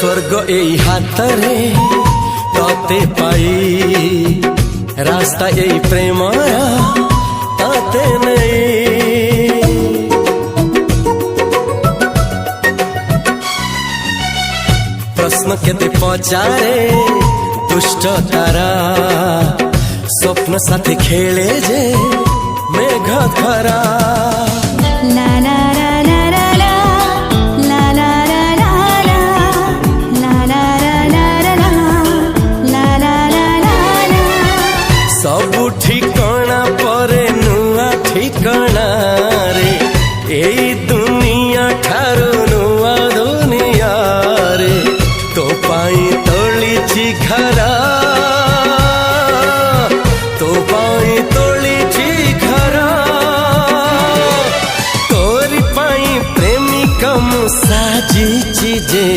स्वर्ग एई हातरे तते पाई रास्ता एई प्रेमरा तते नहीं। प्रश्न केते पचारे दुष्ट तारा स्वप्न साथी खेले जे मेघ खरा। ला ला ला ला ला ला ला ला ला ला ला ला ला ला। सबु ठिकाना परे नुआ ठिकाना रे एई दुनिया ठारू नुआ दुनिया रे। तो पाई तोलिछि घरा तो पाई तोलिछि घरा तोरी पाई प्रेमिका मु साजिछि जे।